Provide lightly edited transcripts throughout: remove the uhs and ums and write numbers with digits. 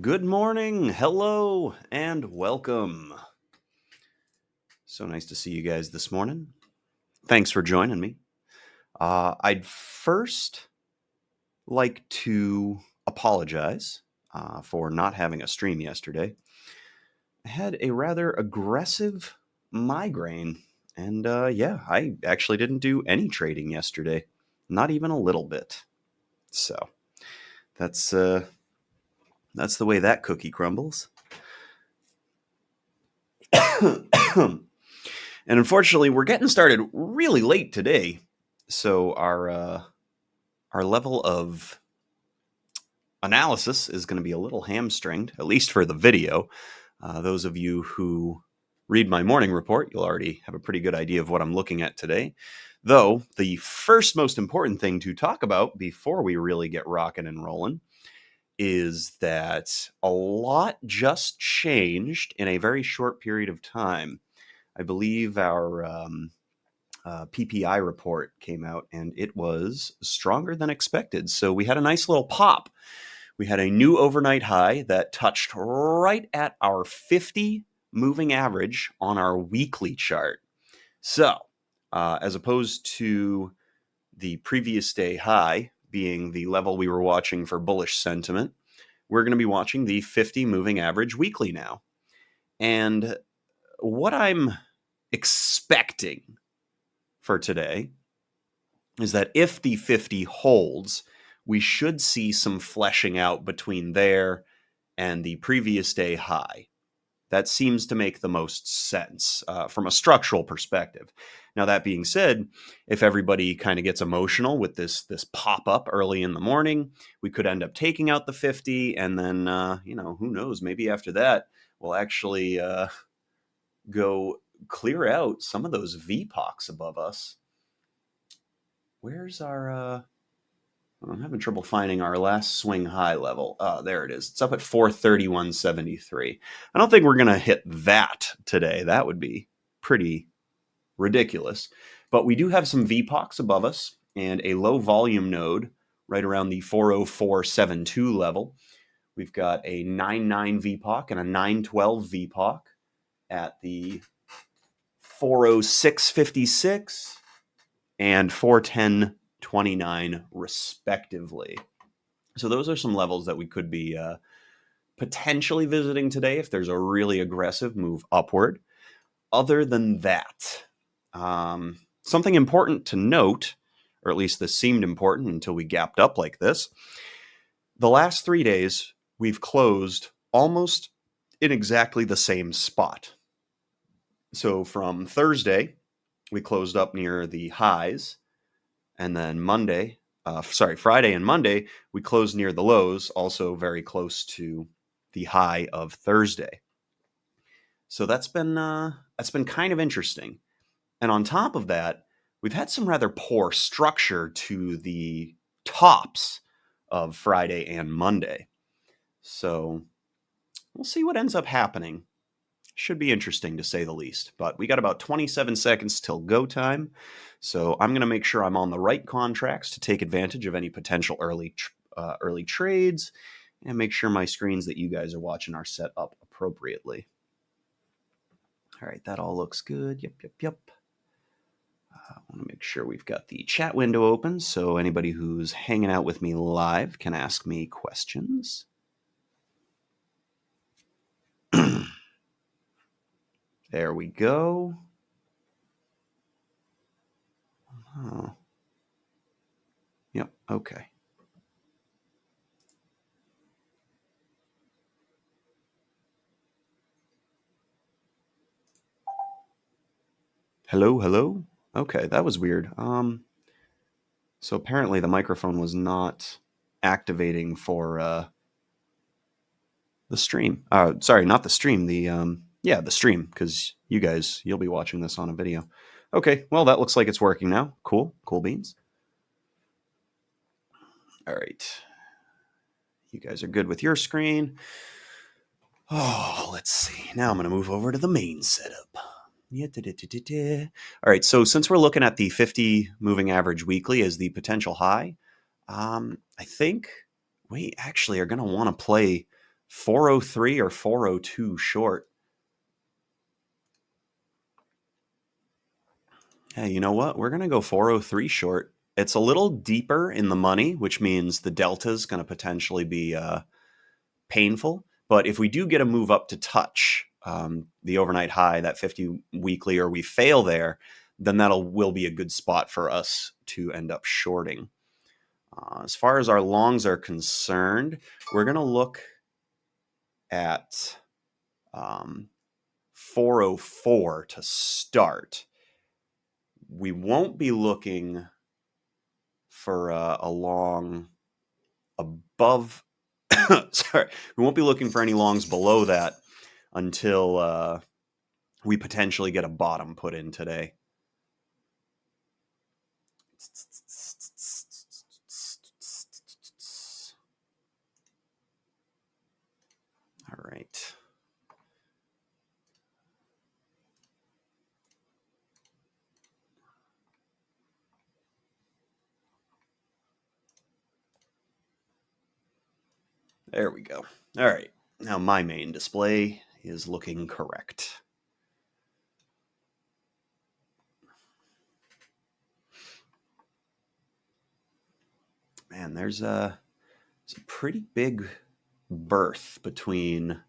Good morning, hello, and welcome. So nice to see you guys this morning. Thanks for joining me. I'd first like to apologize for not having a stream yesterday. I had a rather aggressive migraine, and I actually didn't do any trading yesterday, not even a little bit. So that's uh, that's the way that cookie crumbles. And unfortunately, we're getting started really late today, so our level of analysis is going to be a little hamstringed, at least for the video. Those of you who read my morning report, you'll already have a pretty good idea of what I'm looking at today. Though the first most important thing to talk about before we really get rocking and rolling is that a lot just changed in a very short period of time. I believe our PPI report came out and it was stronger than expected. So we had a nice little pop. We had a new overnight high that touched right at our 50 moving average on our weekly chart. So, as opposed to the previous day high being the level we were watching for bullish sentiment, we're going to be watching the 50 moving average weekly now. And what I'm expecting for today is that if the 50 holds, we should see some fleshing out between there and the previous day high. That seems to make the most sense from a structural perspective. Now, that being said, if everybody kind of gets emotional with this pop up early in the morning, we could end up taking out the 50, and then who knows? Maybe after that, we'll actually go clear out some of those VPOCs above us. Where's our? I'm having trouble finding our last swing high level. There it is. It's up at 431.73. I don't think we're going to hit that today. That would be pretty ridiculous. But we do have some VPOCs above us and a low volume node right around the 404.72 level. We've got a 9.9 VPOC and a 9.12 VPOC at the 406.56 and 410.29 respectively. So those are some levels that we could be potentially visiting today if there's a really aggressive move upward. Other than that, something important to note, or at least this seemed important until we gapped up like this, the last 3 days we've closed almost in exactly the same spot. So from Thursday, we closed up near the highs, and then Friday and Monday, we closed near the lows, also very close to the high of Thursday. So that's been kind of interesting. And on top of that, we've had some rather poor structure to the tops of Friday and Monday. So we'll see what ends up happening. Should be interesting to say the least. But we got about 27 seconds till go time. So I'm going to make sure I'm on the right contracts to take advantage of any potential early trades and make sure my screens that you guys are watching are set up appropriately. All right, that all looks good. Yep. I want to make sure we've got the chat window open so anybody who's hanging out with me live can ask me questions. There we go. Oh. Yep, okay. Hello? Okay, that was weird. So apparently the microphone was not activating for the stream. Sorry, not the stream. The stream, because you'll be watching this on a video. Okay, well that looks like it's working now. Cool beans. All right, you guys are good with your screen. Oh, let's see. Now I'm going to move over to the main setup. All right, so since we're looking at the 50 moving average weekly as the potential high, I think we actually are going to want to play 403 or 402 short. Hey, you know what? We're going to go 403 short. It's a little deeper in the money, which means the delta is going to potentially be painful. But if we do get a move up to touch the overnight high, that 50 weekly, or we fail there, then will be a good spot for us to end up shorting. As far as our longs are concerned, we're going to look at 404 to start. We won't be looking for a long above. Sorry, we won't be looking for any longs below that until we potentially get a bottom put in today. All right. There we go. All right. Now my main display is looking correct. Man, there's a pretty big berth between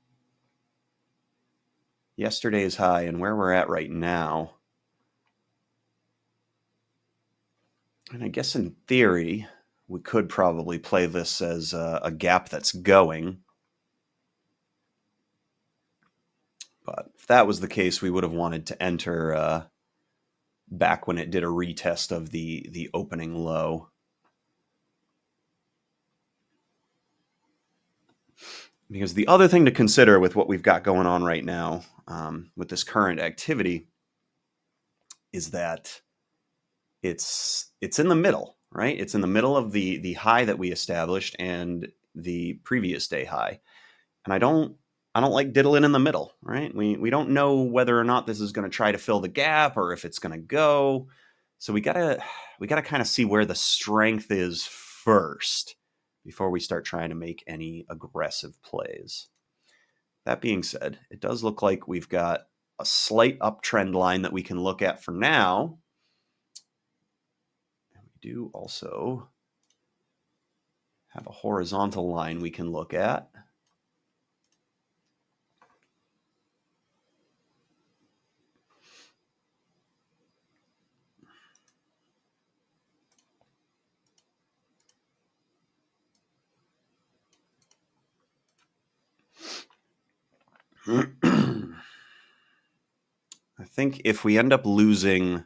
yesterday's high and where we're at right now. And I guess in theory, we could probably play this as a gap that's going. But if that was the case, we would have wanted to enter back when it did a retest of the opening low. Because the other thing to consider with what we've got going on right now, with this current activity, is that it's in the middle, right? It's in the middle of the high that we established and the previous day high. And I don't like diddling in the middle, right? We don't know whether or not this is going to try to fill the gap or if it's going to go. So we gotta kind of see where the strength is first before we start trying to make any aggressive plays. That being said, it does look like we've got a slight uptrend line that we can look at for now. And we do also have a horizontal line we can look at. I think if we end up losing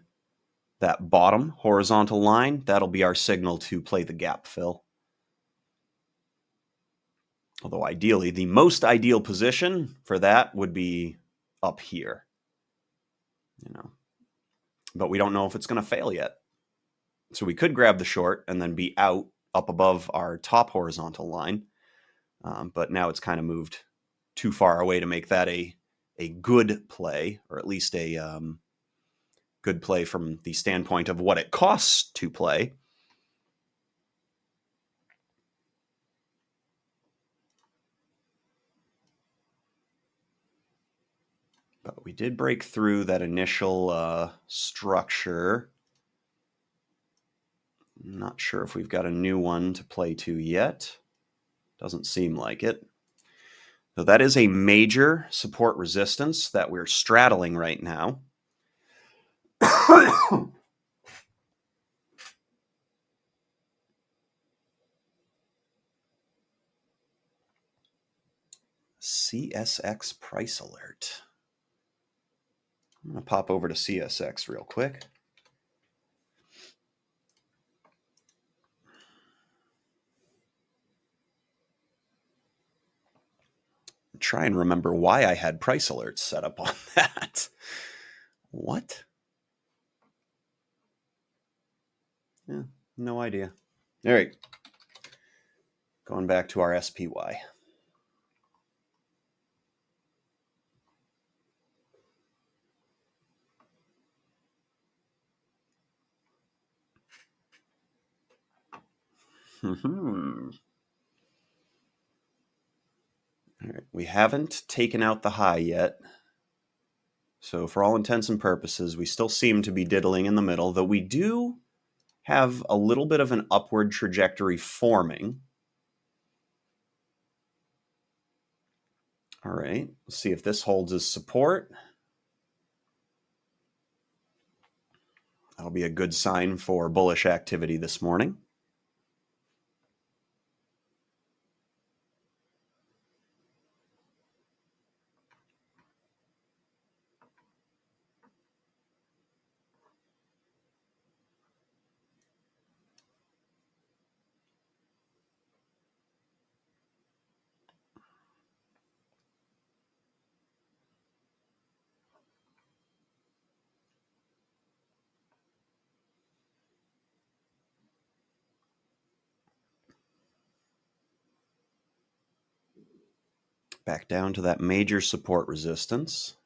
that bottom horizontal line, that'll be our signal to play the gap fill. Although ideally, the most ideal position for that would be up here. But we don't know if it's going to fail yet. So we could grab the short and then be out up above our top horizontal line. But now it's kind of moved too far away to make that a good play, or at least a good play from the standpoint of what it costs to play. But we did break through that initial structure. Not sure if we've got a new one to play to yet. Doesn't seem like it. So that is a major support resistance that we're straddling right now. CSX price alert. I'm going to pop over to CSX real quick. Try and remember why I had price alerts set up on that. What? Yeah, no idea. All right. Going back to our SPY. All right, we haven't taken out the high yet. So for all intents and purposes, we still seem to be diddling in the middle, though we do have a little bit of an upward trajectory forming. All right, let's see if this holds as support. That'll be a good sign for bullish activity this morning. Back down to that major support resistance.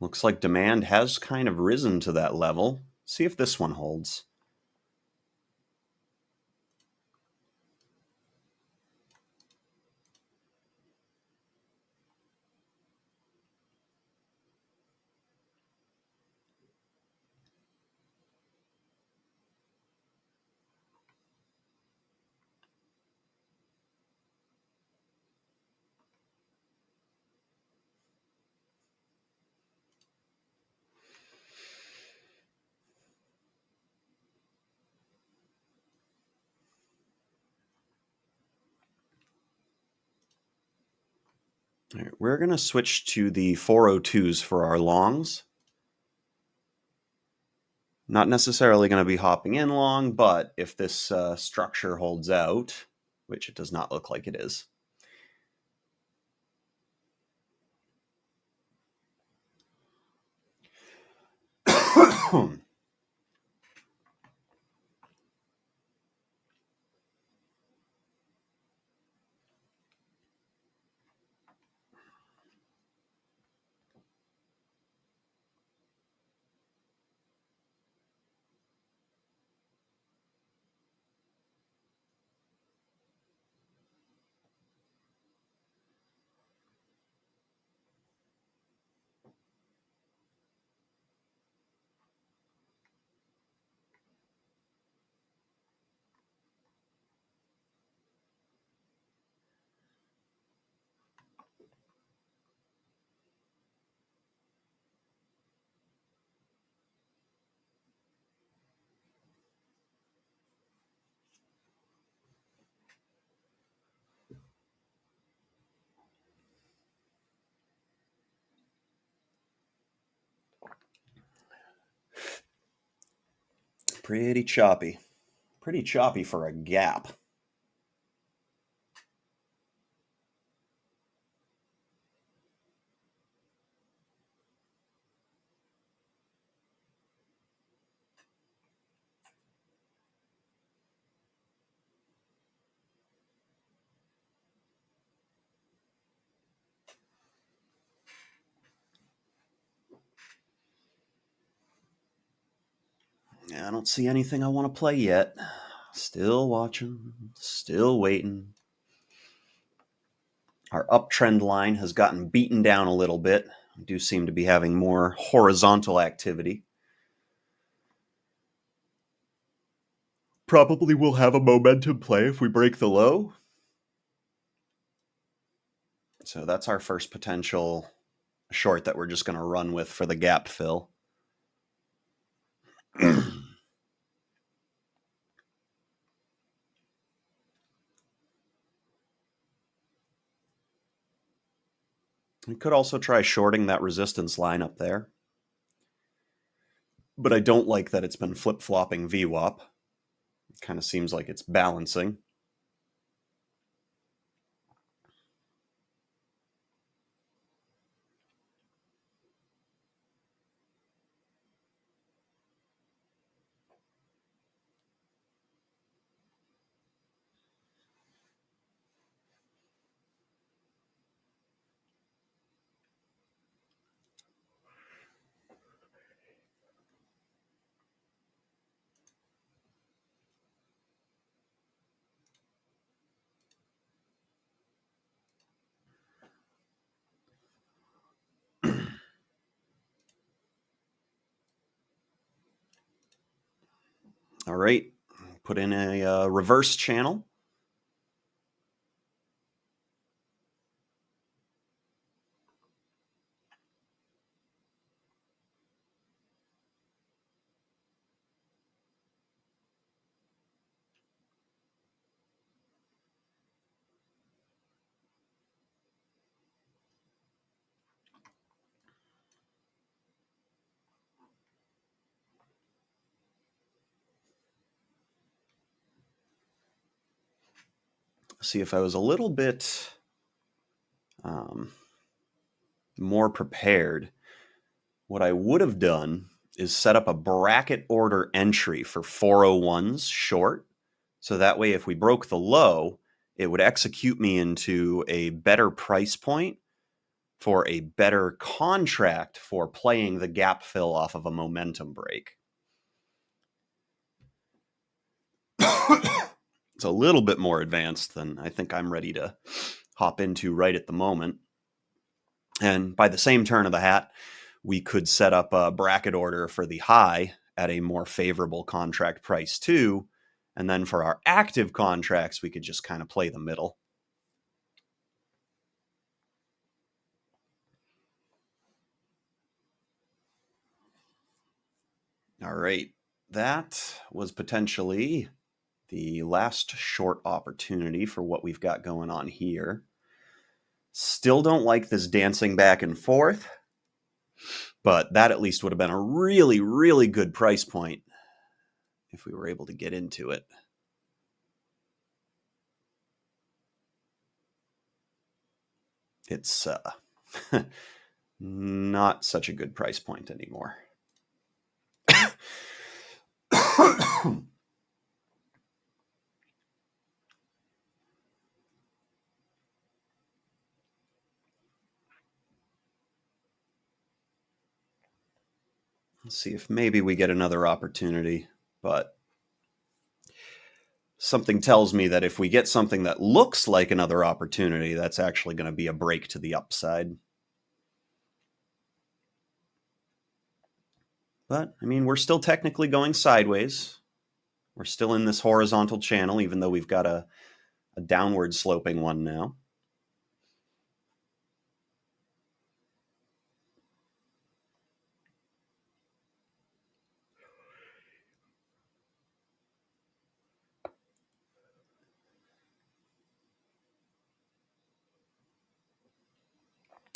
Looks like demand has kind of risen to that level. See if this one holds. All right, we're going to switch to the 402s for our longs. Not necessarily going to be hopping in long, but if this structure holds out, which it does not look like it is. Pretty choppy. Pretty choppy for a gap. I don't see anything I want to play yet. Still watching, still waiting. Our uptrend line has gotten beaten down a little bit. We do seem to be having more horizontal activity. Probably will have a momentum play if we break the low. So that's our first potential short that we're just going to run with for the gap fill. We could also try shorting that resistance line up there. But I don't like that it's been flip-flopping VWAP. It kind of seems like it's balancing. All right, put in a reverse channel. See, if I was a little bit more prepared, what I would have done is set up a bracket order entry for 401s short. So that way, if we broke the low, it would execute me into a better price point for a better contract for playing the gap fill off of a momentum break. It's a little bit more advanced than I think I'm ready to hop into right at the moment. And by the same turn of the hat, we could set up a bracket order for the high at a more favorable contract price too. And then for our active contracts, we could just kind of play the middle. All right. That was potentially the last short opportunity for what we've got going on here. Still don't like this dancing back and forth, but that at least would have been a really, really good price point if we were able to get into it. It's not such a good price point anymore. Let's see if maybe we get another opportunity, but something tells me that if we get something that looks like another opportunity, that's actually going to be a break to the upside. But, I mean, we're still technically going sideways. We're still in this horizontal channel, even though we've got a downward sloping one now.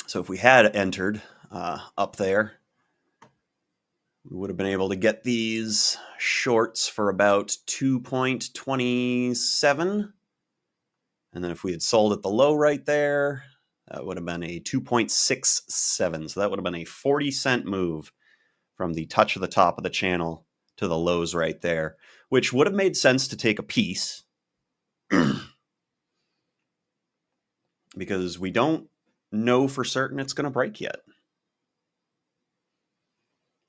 So if we had entered up there, we would have been able to get these shorts for about 2.27. And then if we had sold at the low right there, that would have been a 2.67. So that would have been a 40-cent move from the touch of the top of the channel to the lows right there, which would have made sense to take a piece because we don't know for certain it's going to break yet.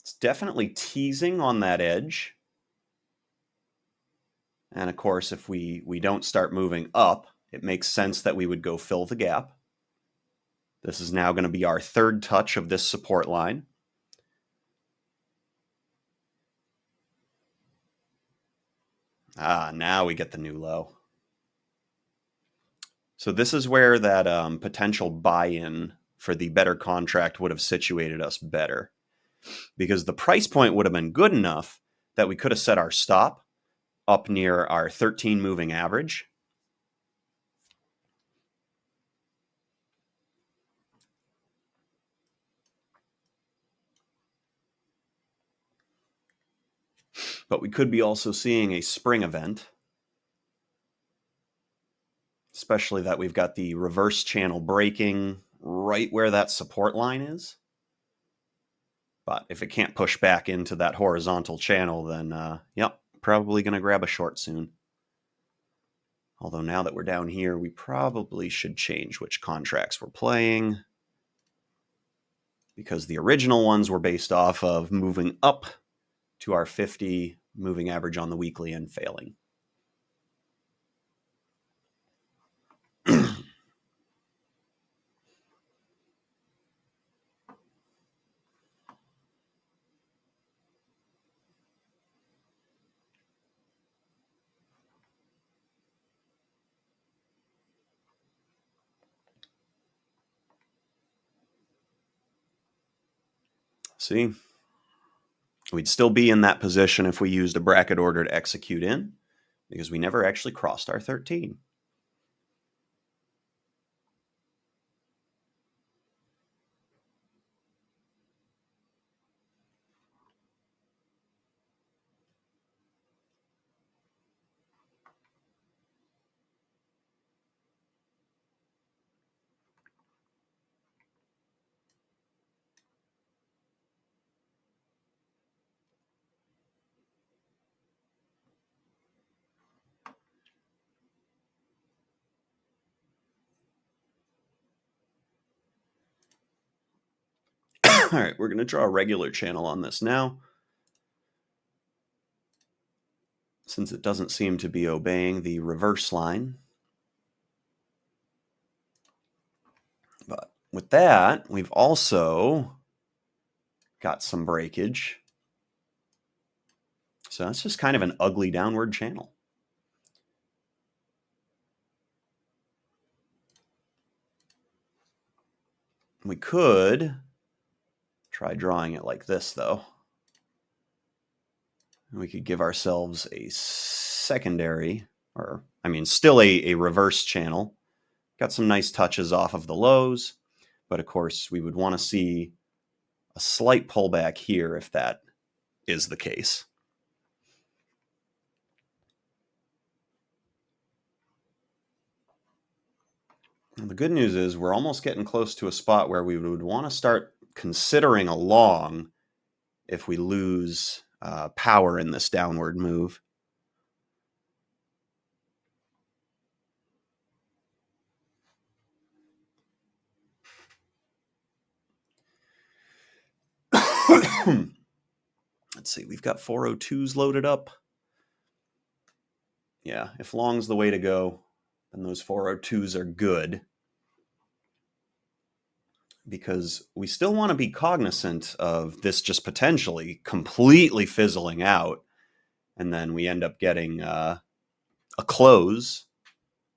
It's definitely teasing on that edge. And of course, if we don't start moving up, it makes sense that we would go fill the gap. This is now going to be our third touch of this support line. Now we get the new low. So this is where that potential buy-in for the better contract would have situated us better, because the price point would have been good enough that we could have set our stop up near our 13 moving average. But we could be also seeing a spring event, especially that we've got the reverse channel breaking right where that support line is. But if it can't push back into that horizontal channel, then, yep, probably going to grab a short soon. Although now that we're down here, we probably should change which contracts we're playing, because the original ones were based off of moving up to our 50 moving average on the weekly and failing. See, we'd still be in that position if we used a bracket order to execute in, because we never actually crossed our 13. All right, we're going to draw a regular channel on this now, since it doesn't seem to be obeying the reverse line. But with that, we've also got some breakage. So that's just kind of an ugly downward channel. We could try drawing it like this, though. We could give ourselves a secondary, or I mean, still a reverse channel. Got some nice touches off of the lows, but of course, we would want to see a slight pullback here if that is the case. And the good news is we're almost getting close to a spot where we would want to start considering a long if we lose power in this downward move. Let's see, we've got 402s loaded up. Yeah, if long's the way to go, then those 402s are good, because we still want to be cognizant of this just potentially completely fizzling out, and then we end up getting a close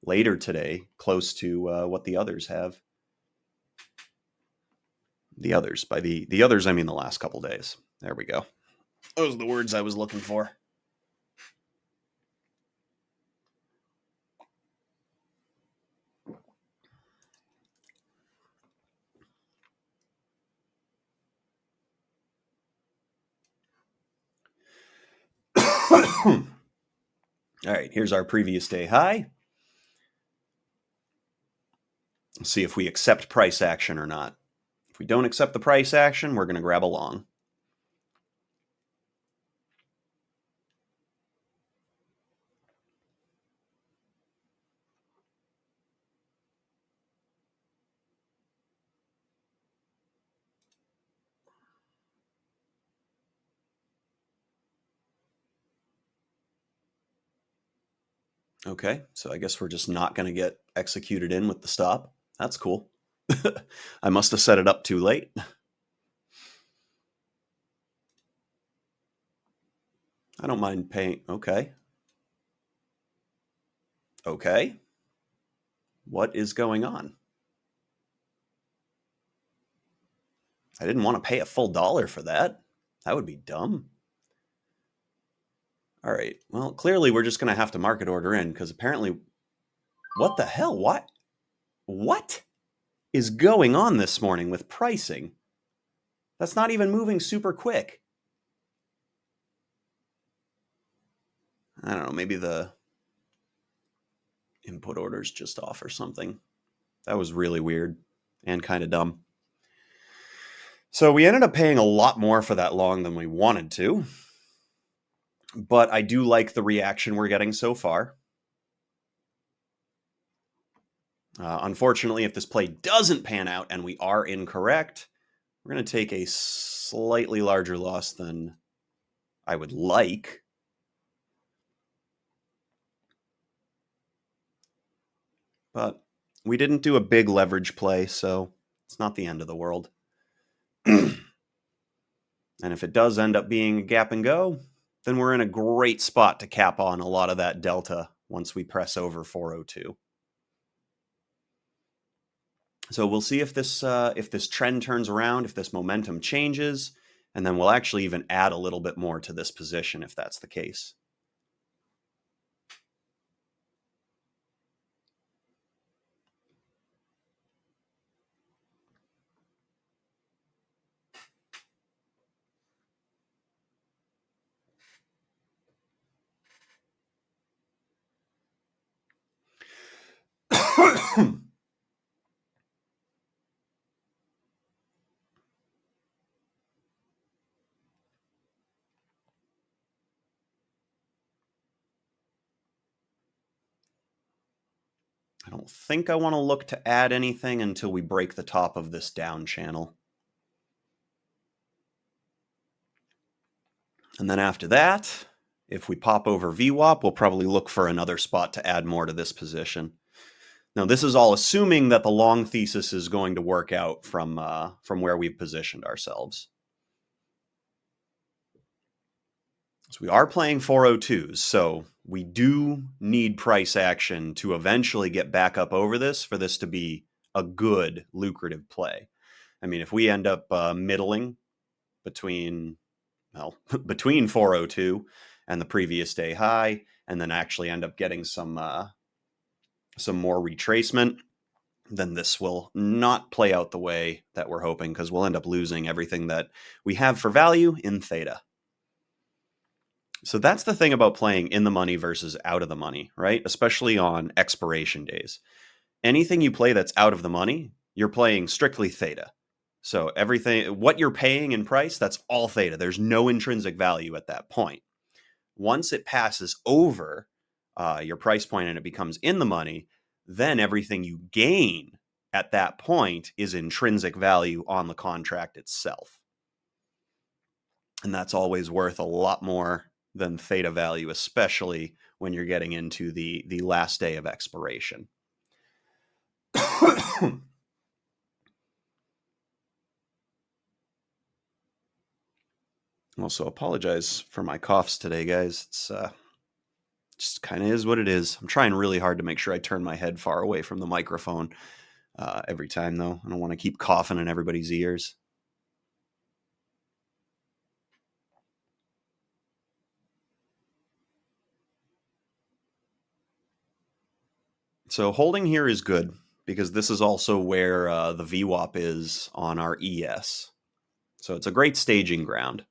later today close to what the others have. The others, by the others I mean the last couple days. There we go. Those are the words I was looking for. All right, here's our previous day high. Let's see if we accept price action or not. If we don't accept the price action, we're going to grab a long. Okay, so I guess we're just not going to get executed in with the stop. That's cool. I must have set it up too late. I don't mind paying. Okay. Okay. What is going on? I didn't want to pay a full dollar for that. That would be dumb. All right. Well, clearly we're just going to have to market order in, because apparently, what the hell? What is going on this morning with pricing? That's not even moving super quick. I don't know. Maybe the input order's just off or something. That was really weird and kind of dumb. So we ended up paying a lot more for that long than we wanted to, but I do like the reaction we're getting so far. Unfortunately, if this play doesn't pan out and we are incorrect, we're going to take a slightly larger loss than I would like. But we didn't do a big leverage play, so it's not the end of the world. And if it does end up being a gap and go, then we're in a great spot to cap on a lot of that delta once we press over 402. So we'll see if this trend turns around, if this momentum changes, And then we'll actually even add a little bit more to this position if that's the case. I don't think I want to look to add anything until we break the top of this down channel. And then after that, if we pop over VWAP, we'll probably look for another spot to add more to this position. Now, this is all assuming that the long thesis is going to work out from where we've positioned ourselves. So we are playing 402s, so we do need price action to eventually get back up over this for this to be a good, lucrative play. I mean, if we end up middling between, well, between 402 and the previous day high, and then actually end up getting some more retracement, then this will not play out the way that we're hoping, because we'll end up losing everything that we have for value in theta. So that's the thing about playing in the money versus out of the money, right? Especially on expiration days. Anything you play that's out of the money, you're playing strictly theta. So everything, what you're paying in price, that's all theta. There's no intrinsic value at that point. Once it passes over your price point and it becomes in the money, then everything you gain at that point is intrinsic value on the contract itself. And that's always worth a lot more than theta value, especially when you're getting into the last day of expiration. Also, apologize for my coughs today, guys. It's just kind of is what it is. I'm trying really hard to make sure I turn my head far away from the microphone every time, though. I don't want to keep coughing in everybody's ears. So holding here is good, because this is also where the VWAP is on our ES. So it's a great staging ground.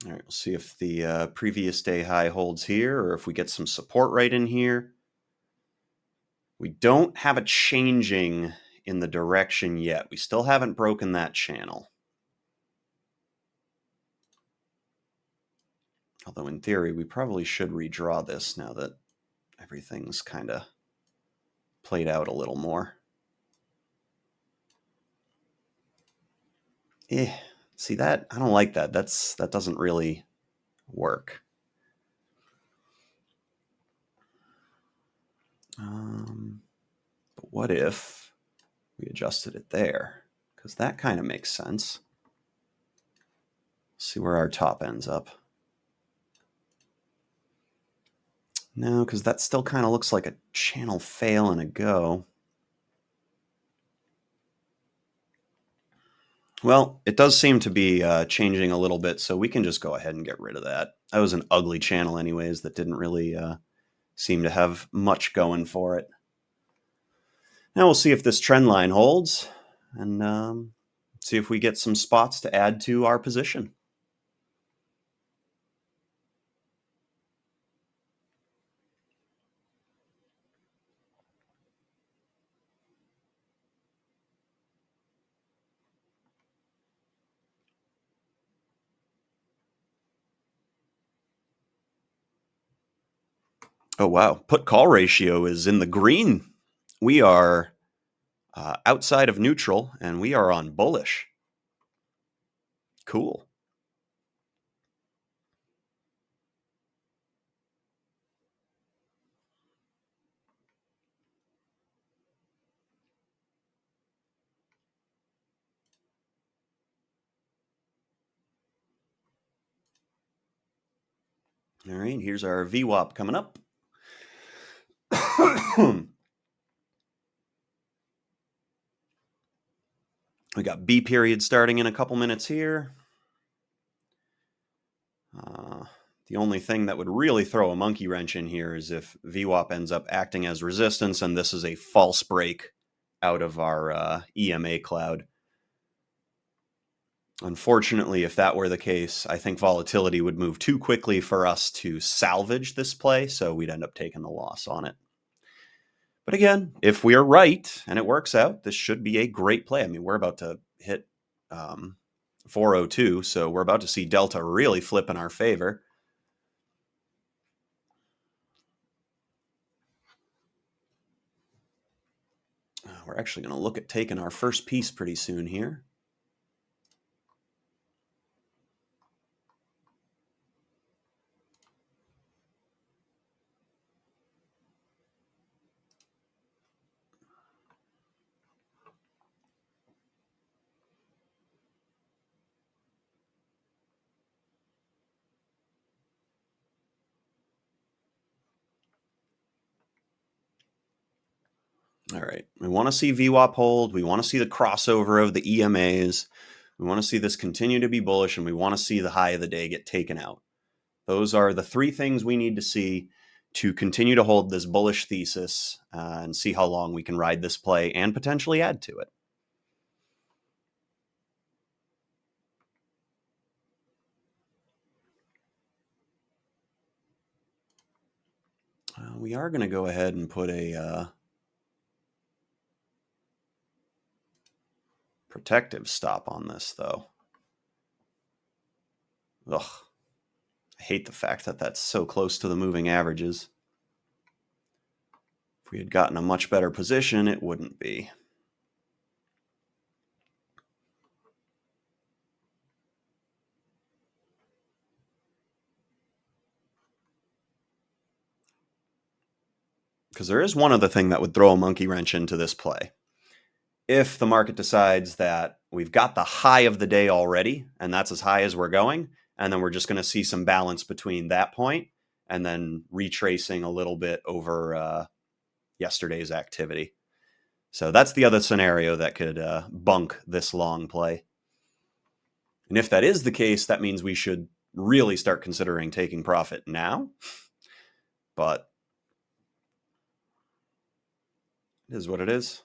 All right, we'll see if the previous day high holds here, or if we get some support right in here. We don't have a changing in the direction yet. We still haven't broken that channel. Although in theory, we probably should redraw this now that everything's kind of played out a little more. See that? I don't like that. That doesn't really work. But what if we adjusted it there? Because that kind of makes sense. See where our top ends up. No, because that still kind of looks like a channel fail and a go. Well, it does seem to be changing a little bit, so we can just go ahead and get rid of that. That was an ugly channel anyways that didn't really seem to have much going for it. Now we'll see if this trend line holds, and see if we get some spots to add to our position. Oh, wow. Put call ratio is in the green. We are outside of neutral and we are on bullish. Cool. All right, here's our VWAP coming up. We got B period starting in a couple minutes here. The only thing that would really throw a monkey wrench in here is if VWAP ends up acting as resistance and this is a false break out of our EMA cloud. Unfortunately, if that were the case, I think volatility would move too quickly for us to salvage this play, so we'd end up taking the loss on it. But again, if we are right and it works out, this should be a great play. I mean, we're about to hit 402, so we're about to see Delta really flip in our favor. We're actually going to look at taking our first piece pretty soon here. All right. We want to see VWAP hold. We want to see the crossover of the EMAs. We want to see this continue to be bullish, and we want to see the high of the day get taken out. Those are the three things we need to see to continue to hold this bullish thesis and see how long we can ride this play and potentially add to it. We are going to go ahead and put a protective stop on this, though. Ugh. I hate the fact that that's so close to the moving averages. If we had gotten a much better position, it wouldn't be. Because there is one other thing that would throw a monkey wrench into this play. If the market decides that we've got the high of the day already, and that's as high as we're going, and then we're just going to see some balance between that point and then retracing a little bit over yesterday's activity. So that's the other scenario that could bunk this long play. And if that is the case, that means we should really start considering taking profit now. But it is what it is.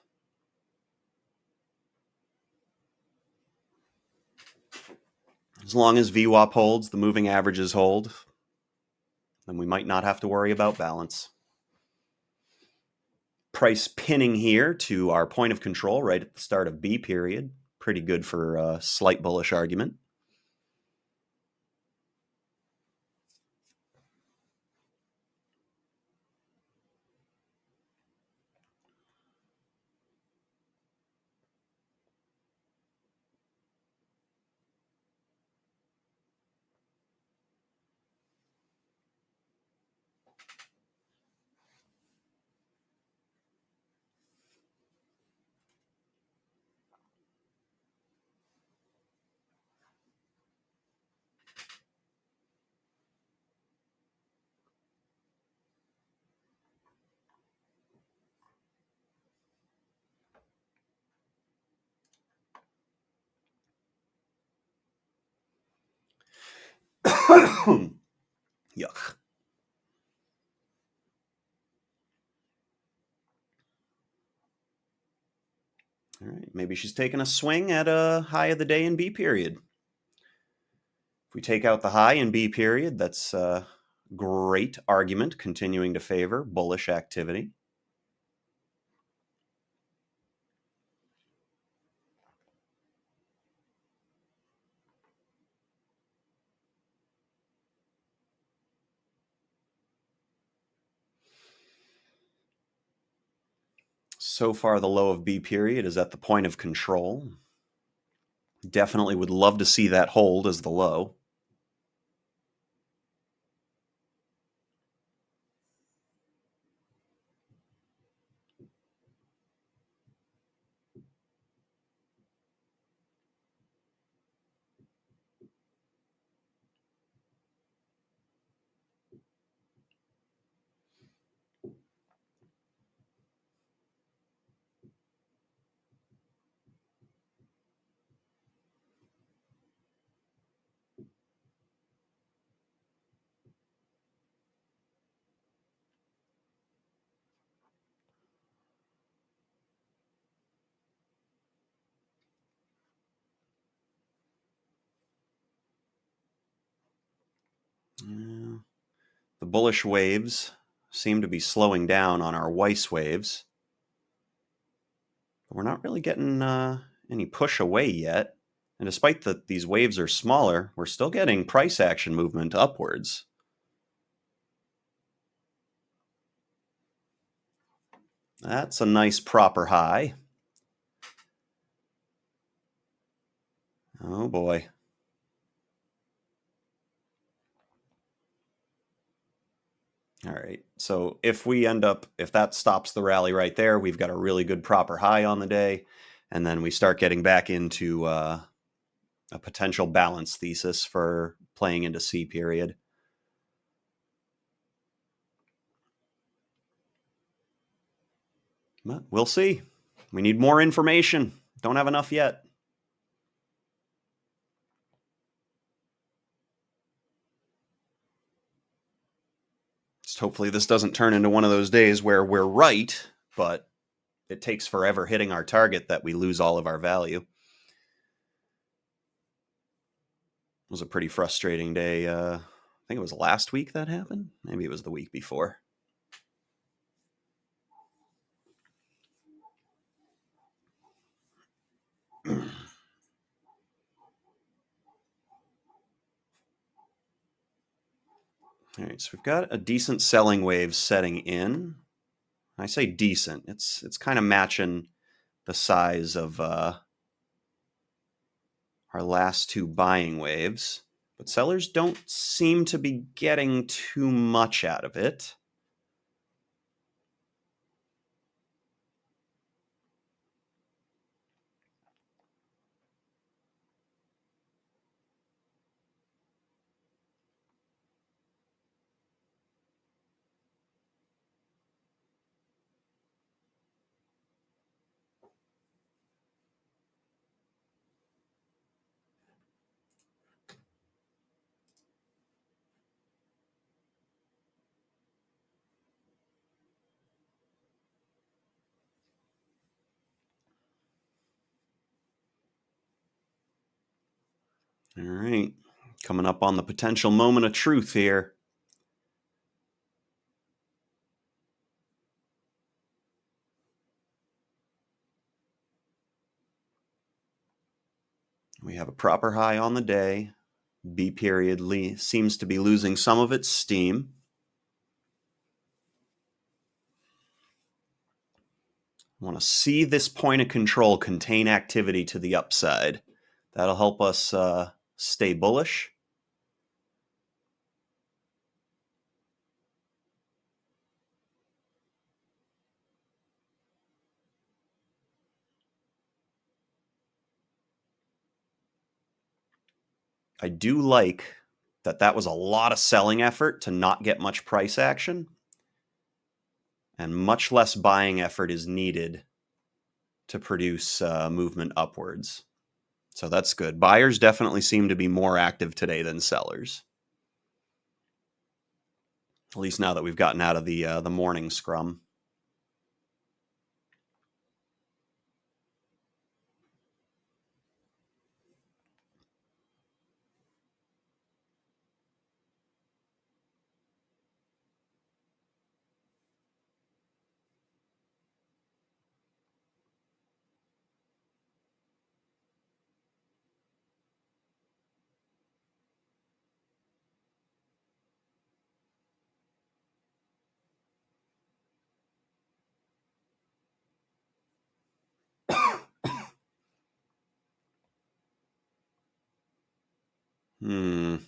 As long as VWAP holds, the moving averages hold, then we might not have to worry about balance. Price pinning here to our point of control right at the start of B period. Pretty good for a slight bullish argument. Yuck. All right, maybe she's taking a swing at a high of the day in B period. If we take out the high in B period, that's a great argument continuing to favor bullish activity. So far, the low of B period is at the point of control. Definitely would love to see that hold as the low. Yeah. The bullish waves seem to be slowing down on our Weiss waves. We're not really getting any push away yet. And despite that these waves are smaller, we're still getting price action movement upwards. That's a nice proper high. Oh boy. All right. So if that stops the rally right there, we've got a really good proper high on the day. And then we start getting back into a potential balance thesis for playing into C period. But we'll see. We need more information. Don't have enough yet. Just hopefully this doesn't turn into one of those days where we're right, but it takes forever hitting our target that we lose all of our value. It was a pretty frustrating day. I think it was last week that happened. Maybe it was the week before. All right, so we've got a decent selling wave setting in. I say decent. It's kind of matching the size of our last two buying waves, but sellers don't seem to be getting too much out of it. All right, coming up on the potential moment of truth here. We have a proper high on the day. B period seems to be losing some of its steam. I want to see this point of control contain activity to the upside. That'll help us stay bullish. I do like that was a lot of selling effort to not get much price action, and much less buying effort is needed to produce movement upwards. So that's good. Buyers definitely seem to be more active today than sellers. At least now that we've gotten out of the morning scrum. And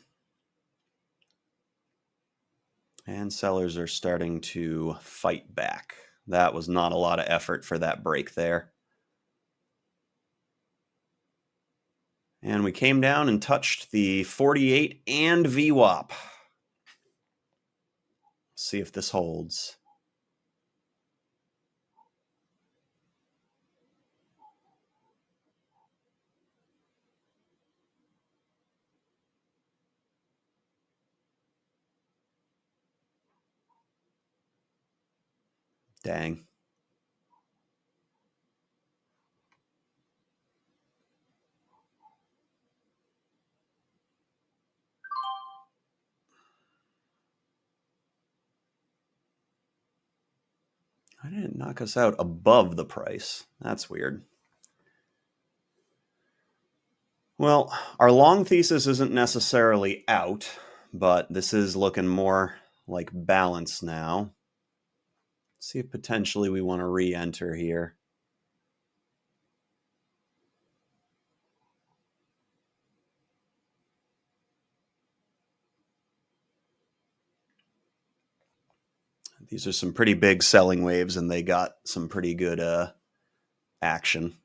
sellers are starting to fight back. That was not a lot of effort for that break there. And we came down and touched the 48 and VWAP. See if this holds. Dang. I didn't knock us out above the price. That's weird. Well, our long thesis isn't necessarily out, but this is looking more like balance now. See if potentially we want to re-enter here. These are some pretty big selling waves, and they got some pretty good action.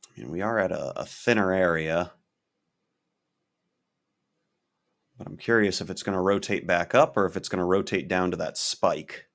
I mean, we are at a thinner area, but I'm curious if it's going to rotate back up or if it's going to rotate down to that spike.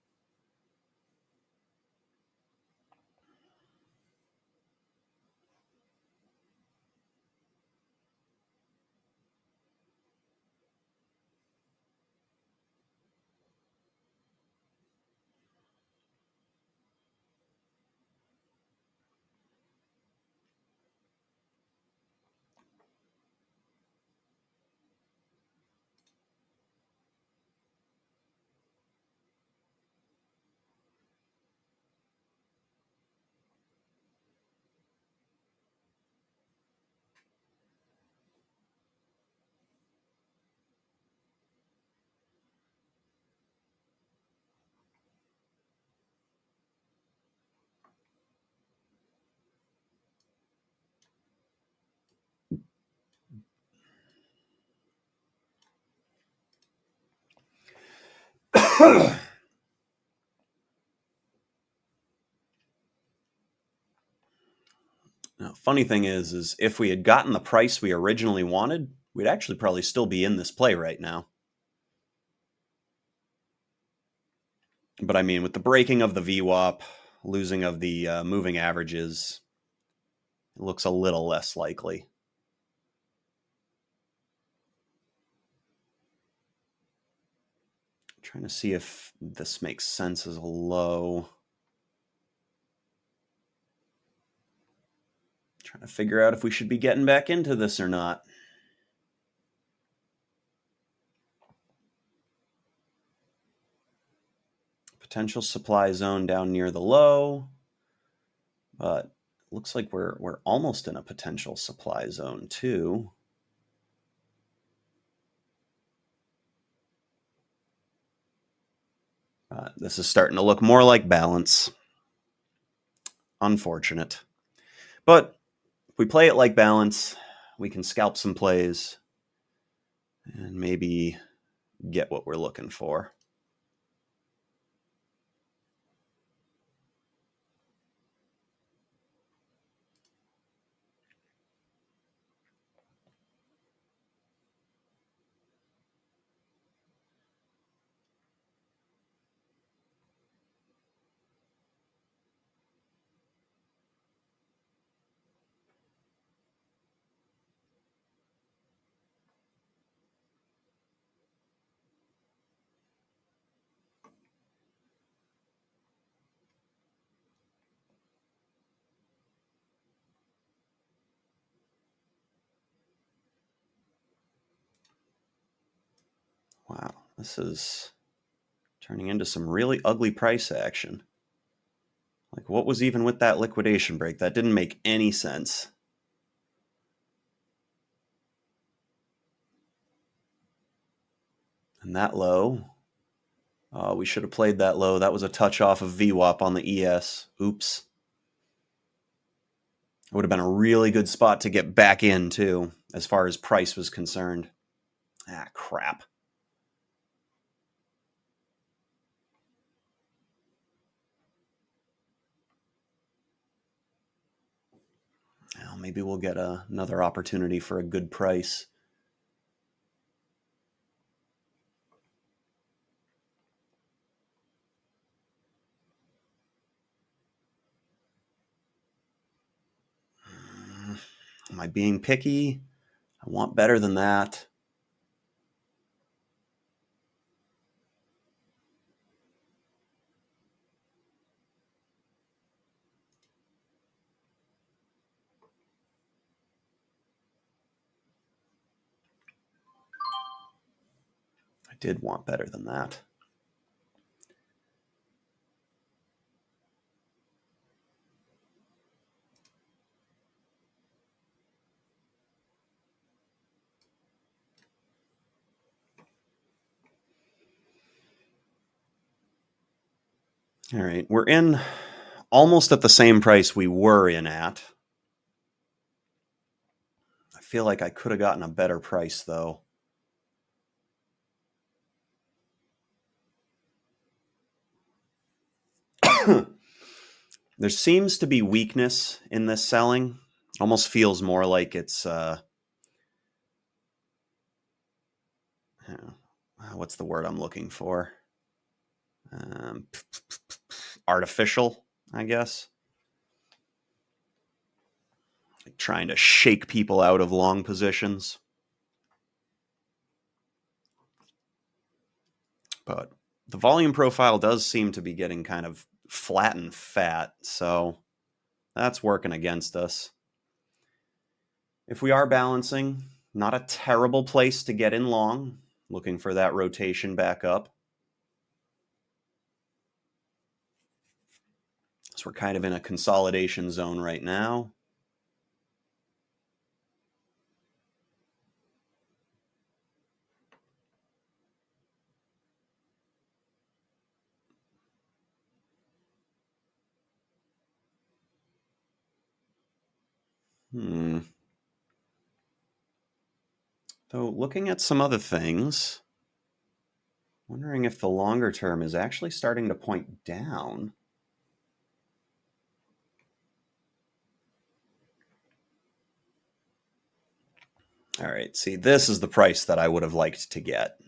Now, funny thing is if we had gotten the price we originally wanted, we'd actually probably still be in this play right now. But I mean, with the breaking of the VWAP, losing of the moving averages, it looks a little less likely. Trying to see if this makes sense as a low. Trying to figure out if we should be getting back into this or not. Potential supply zone down near the low, but it looks like we're almost in a potential supply zone too. This is starting to look more like balance. Unfortunate. But if we play it like balance, we can scalp some plays and maybe get what we're looking for. Wow, this is turning into some really ugly price action. Like, what was even with that liquidation break? That didn't make any sense. And that low, we should have played that low. That was a touch off of VWAP on the ES. Oops. It would have been a really good spot to get back in, too, as far as price was concerned. Ah, crap. Well, maybe we'll get another opportunity for a good price. Am I being picky? I want better than that. I did want better than that. All right, we're in almost at the same price we were in at. I feel like I could have gotten a better price, though. There seems to be weakness in this selling. Almost feels more like it's what's the word I'm looking for? Um, Artificial, I guess. Like trying to shake people out of long positions. But the volume profile does seem to be getting kind of flat and fat, so that's working against us. If we are balancing, not a terrible place to get in long, looking for that rotation back up. So we're kind of in a consolidation zone right now. So looking at some other things, wondering if the longer term is actually starting to point down. All right, see, this is the price that I would have liked to get.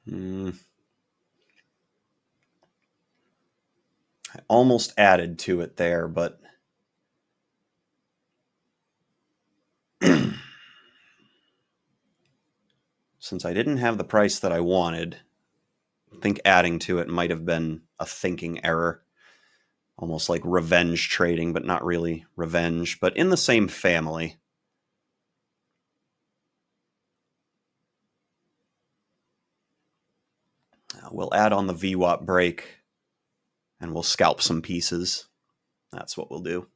I almost added to it there, but since I didn't have the price that I wanted, I think adding to it might have been a thinking error. Almost like revenge trading, but not really revenge, but in the same family. We'll add on the VWAP break and we'll scalp some pieces. That's what we'll do.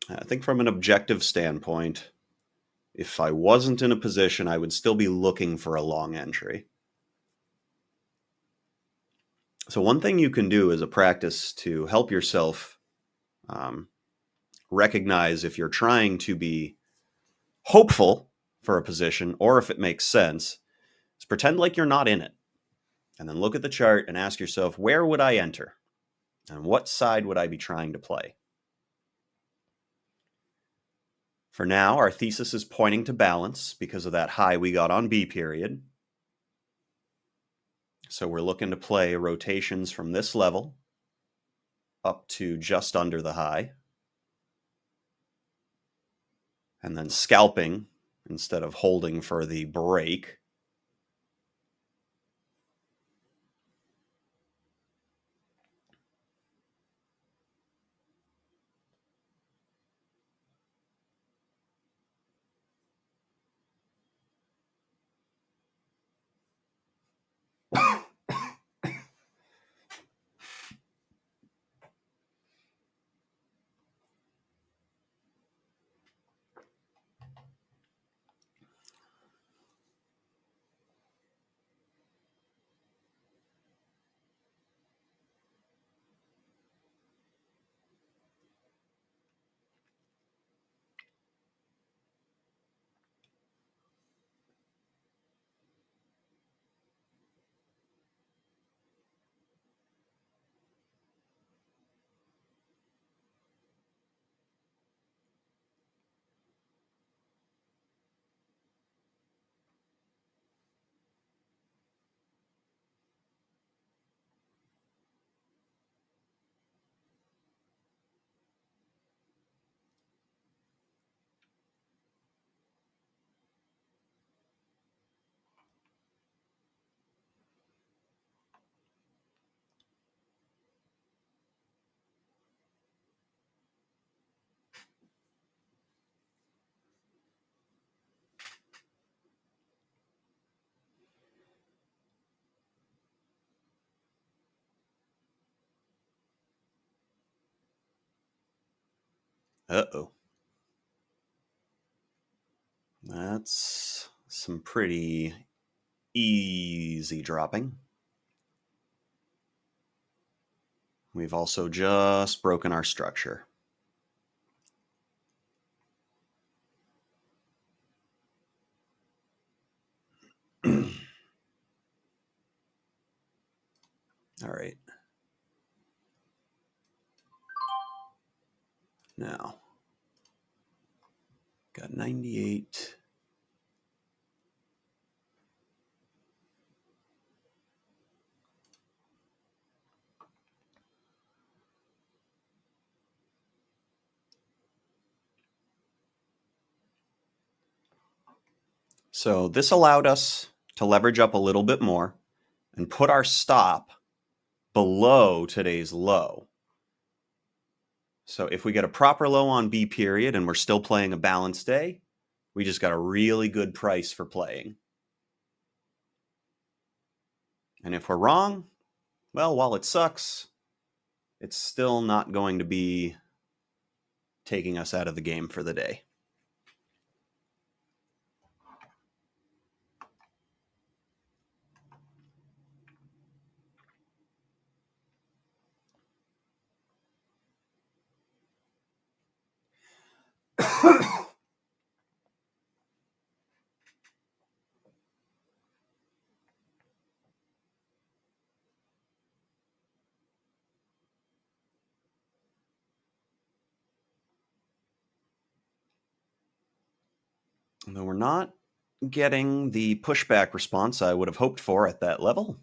I think from an objective standpoint, if I wasn't in a position, I would still be looking for a long entry. So one thing you can do as a practice to help yourself recognize if you're trying to be hopeful for a position or if it makes sense is pretend like you're not in it. And then look at the chart and ask yourself, where would I enter? And what side would I be trying to play? For now, our thesis is pointing to balance because of that high we got on B period. So we're looking to play rotations from this level up to just under the high. And then scalping instead of holding for the break. Uh-oh. That's some pretty easy dropping. We've also just broken our structure. All right. Now, got 98. So this allowed us to leverage up a little bit more and put our stop below today's low. So if we get a proper low on B period and we're still playing a balanced day, we just got a really good price for playing. And if we're wrong, well, while it sucks, it's still not going to be taking us out of the game for the day. Though we're not getting the pushback response I would have hoped for at that level.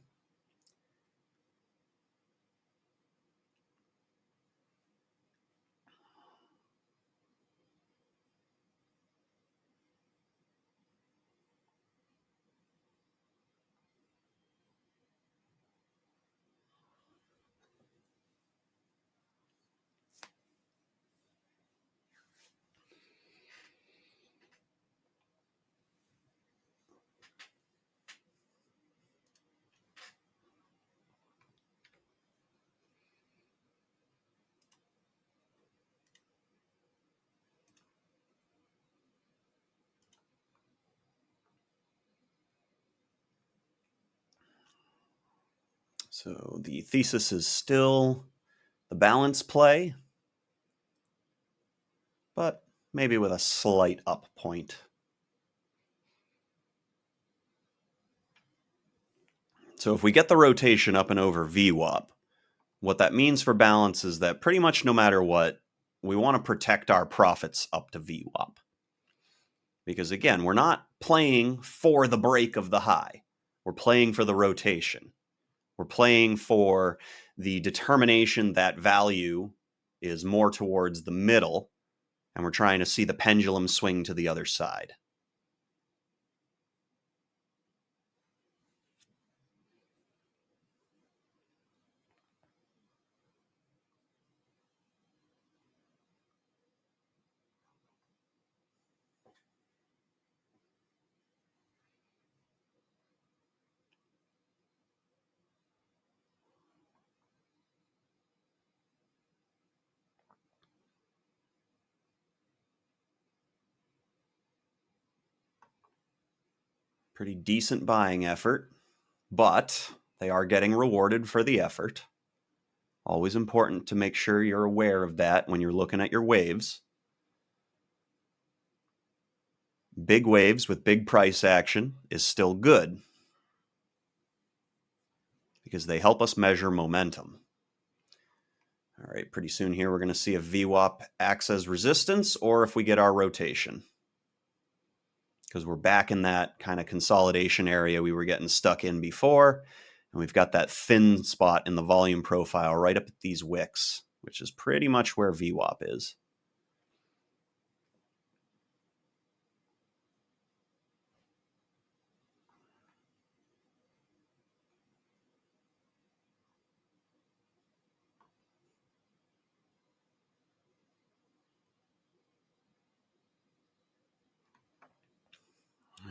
So the thesis is still the balance play, but maybe with a slight up point. So if we get the rotation up and over VWAP, what that means for balance is that pretty much no matter what, we want to protect our profits up to VWAP. Because again, we're not playing for the break of the high. We're playing for the rotation. We're playing for the determination that value is more towards the middle, and we're trying to see the pendulum swing to the other side. Pretty decent buying effort, but they are getting rewarded for the effort. Always important to make sure you're aware of that when you're looking at your waves. Big waves with big price action is still good because they help us measure momentum. All right, pretty soon here we're going to see if VWAP acts as resistance or if we get our rotation. Because we're back in that kind of consolidation area we were getting stuck in before. And we've got that thin spot in the volume profile right up at these wicks, which is pretty much where VWAP is.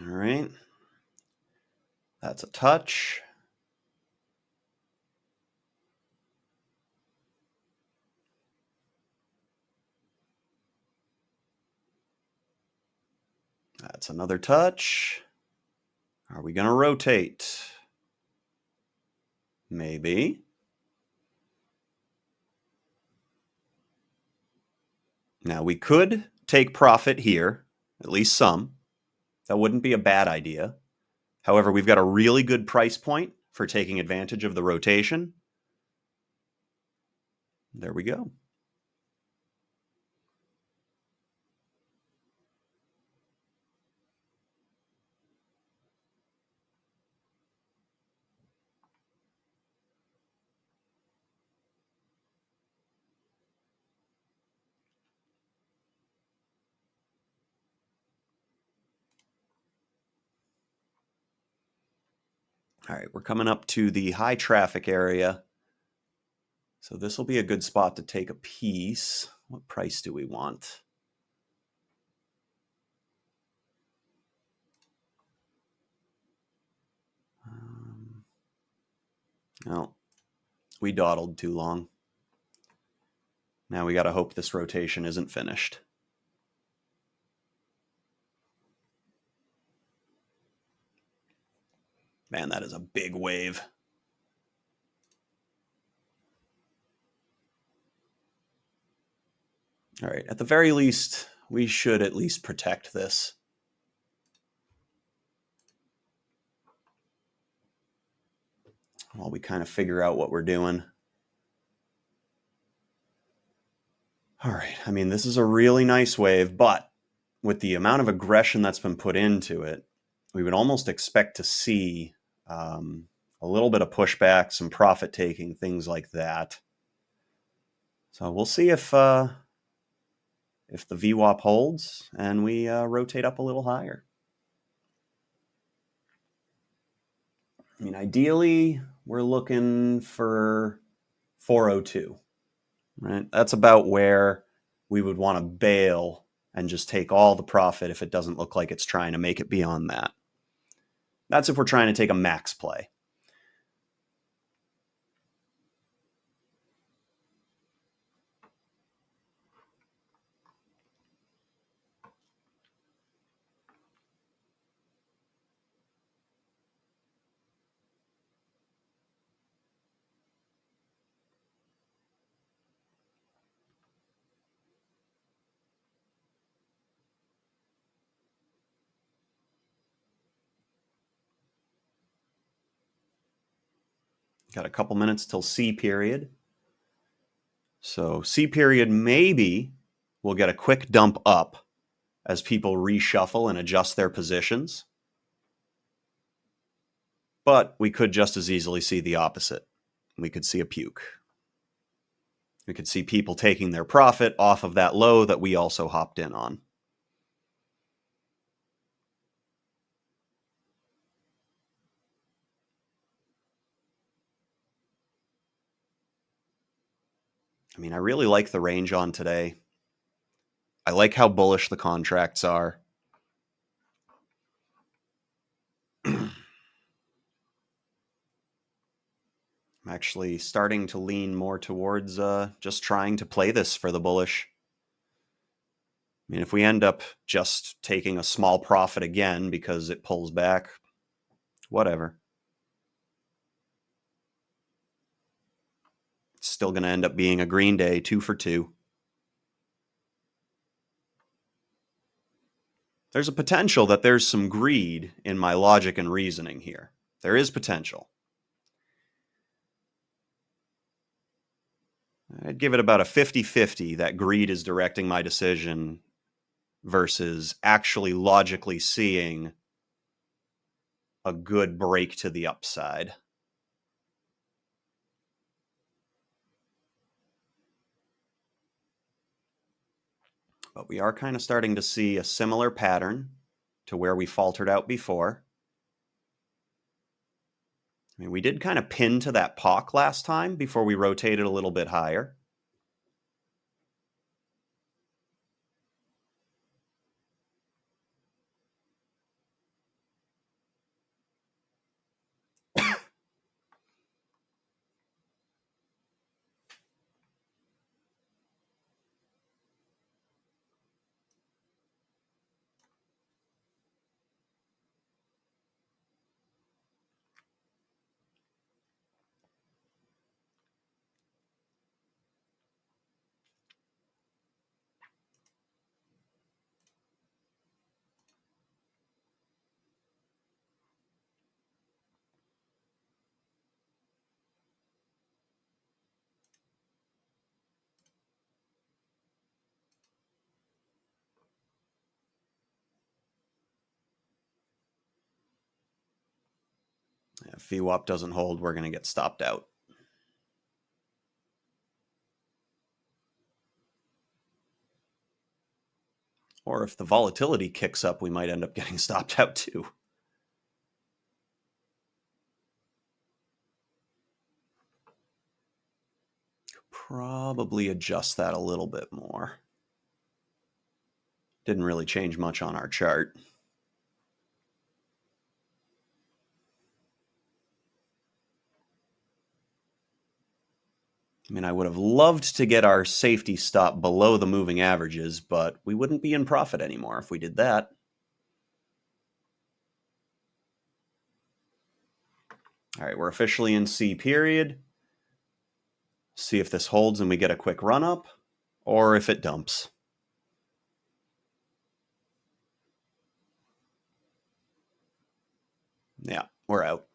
All right. That's a touch. That's another touch. Are we going to rotate? Maybe. Now we could take profit here, at least some. That wouldn't be a bad idea. However, we've got a really good price point for taking advantage of the rotation. There we go. All right, we're coming up to the high traffic area. So this will be a good spot to take a piece. What price do we want? Well, we dawdled too long. Now we got to hope this rotation isn't finished. Man, that is a big wave. All right, at the very least, we should at least protect this. While we kind of figure out what we're doing. All right, I mean, this is a really nice wave, but with the amount of aggression that's been put into it, we would almost expect to see a little bit of pushback, some profit taking, things like that. So we'll see if the VWAP holds and we rotate up a little higher. I mean, ideally, we're looking for 402, right? That's about where we would want to bail and just take all the profit if it doesn't look like it's trying to make it beyond that. That's if we're trying to take a max play. Got a couple minutes till C period. So C period, maybe we'll get a quick dump up as people reshuffle and adjust their positions. But we could just as easily see the opposite. We could see a puke. We could see people taking their profit off of that low that we also hopped in on. I mean, I really like the range on today. I like how bullish the contracts are. I'm actually starting to lean more towards just trying to play this for the bullish. I mean, if we end up just taking a small profit again because it pulls back, whatever. It's still going to end up being a green day, 2 for 2. There's a potential that there's some greed in my logic and reasoning here. There is potential. I'd give it about a 50-50 that greed is directing my decision versus actually logically seeing a good break to the upside. But we are kind of starting to see a similar pattern to where we faltered out before. I mean, we did kind of pin to that POC last time before we rotated a little bit higher. If VWAP doesn't hold, we're going to get stopped out. Or if the volatility kicks up, we might end up getting stopped out too. Probably adjust that a little bit more. Didn't really change much on our chart. I mean, I would have loved to get our safety stop below the moving averages, but we wouldn't be in profit anymore if we did that. All right, we're officially in C period. See if this holds and we get a quick run up, or if it dumps. Yeah, we're out.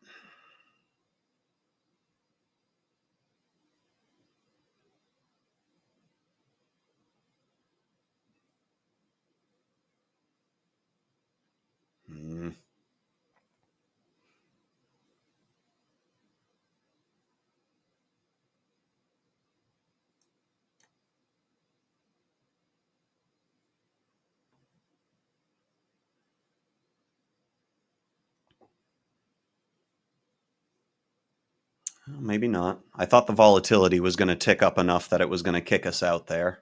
Maybe not. I thought the volatility was going to tick up enough that it was going to kick us out there.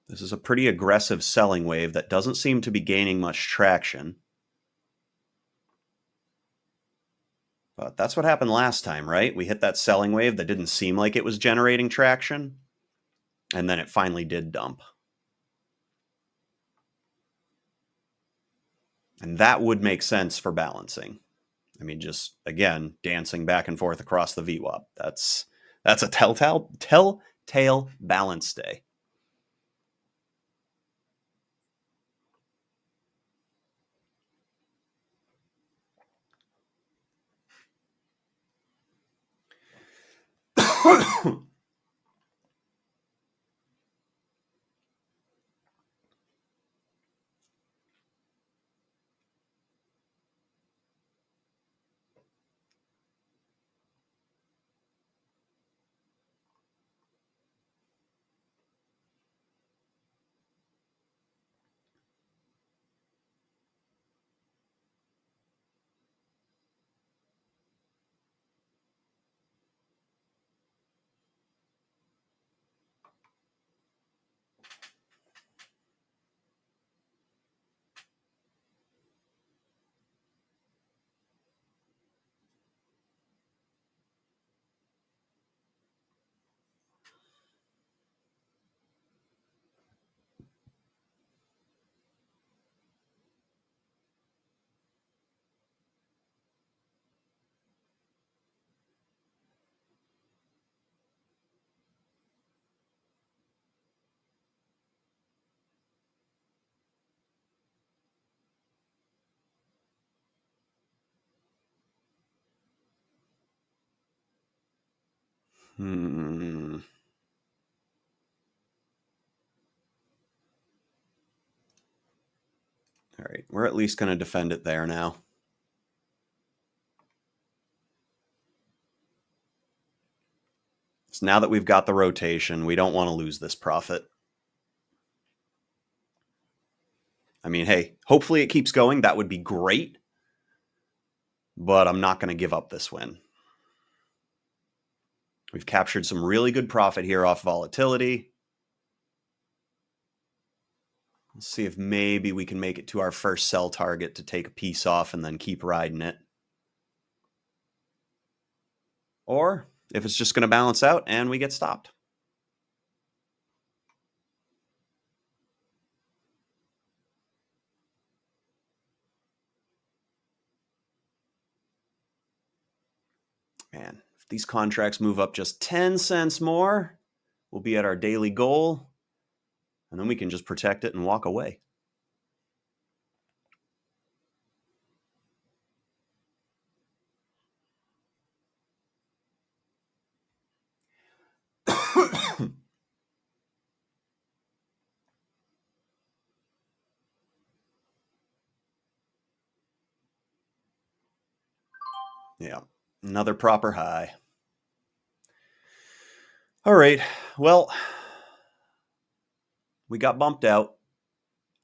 This is a pretty aggressive selling wave that doesn't seem to be gaining much traction. But that's what happened last time, right? We hit that selling wave that didn't seem like it was generating traction, and then it finally did dump. And that would make sense for balancing. I mean, just, again, dancing back and forth across the VWAP. That's a telltale balance day. Hmm. All right, we're at least going to defend it there now. So now that we've got the rotation, we don't want to lose this profit. I mean, hey, hopefully it keeps going. That would be great. But I'm not going to give up this win. We've captured some really good profit here off volatility. Let's see if maybe we can make it to our first sell target to take a piece off and then keep riding it. Or if it's just going to balance out and we get stopped. Man, if these contracts move up just 10 cents more, we'll be at our daily goal. And then we can just protect it and walk away. Yeah, another proper high. All right, well, we got bumped out,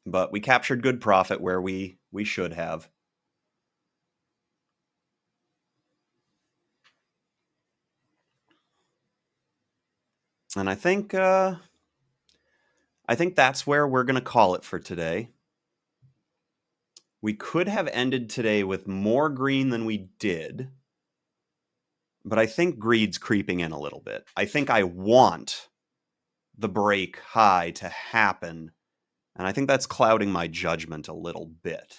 but we captured good profit where we should have. And I think that's where we're going to call it for today. We could have ended today with more green than we did, but I think greed's creeping in a little bit. I think I want the break high to happen, and I think that's clouding my judgment a little bit.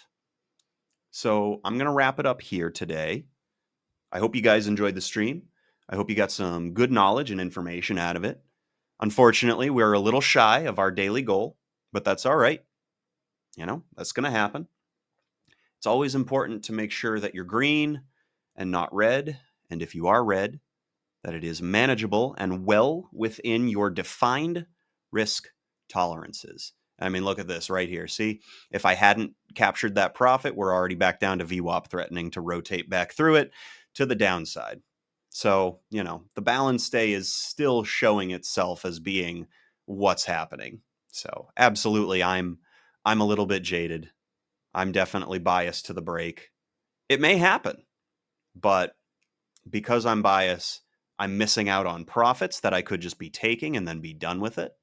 So I'm going to wrap it up here today. I hope you guys enjoyed the stream. I hope you got some good knowledge and information out of it. Unfortunately, we're a little shy of our daily goal, but that's all right. You know, that's going to happen. It's always important to make sure that you're green and not red. And if you are red, that it is manageable and well within your defined risk tolerances. I mean, look at this right here. See, if I hadn't captured that profit, we're already back down to VWAP threatening to rotate back through it to the downside. So, you know, the balance day is still showing itself as being what's happening. So, absolutely, I'm a little bit jaded. I'm definitely biased to the break. It may happen, but because I'm biased, I'm missing out on profits that I could just be taking and then be done with it.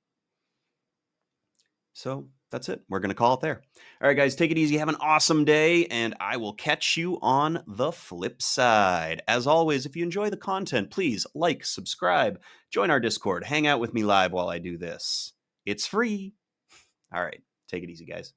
So that's it. We're going to call it there. All right, guys, take it easy. Have an awesome day, and I will catch you on the flip side. As always, if you enjoy the content, please like, subscribe, join our Discord, hang out with me live while I do this. It's free. All right, take it easy, guys.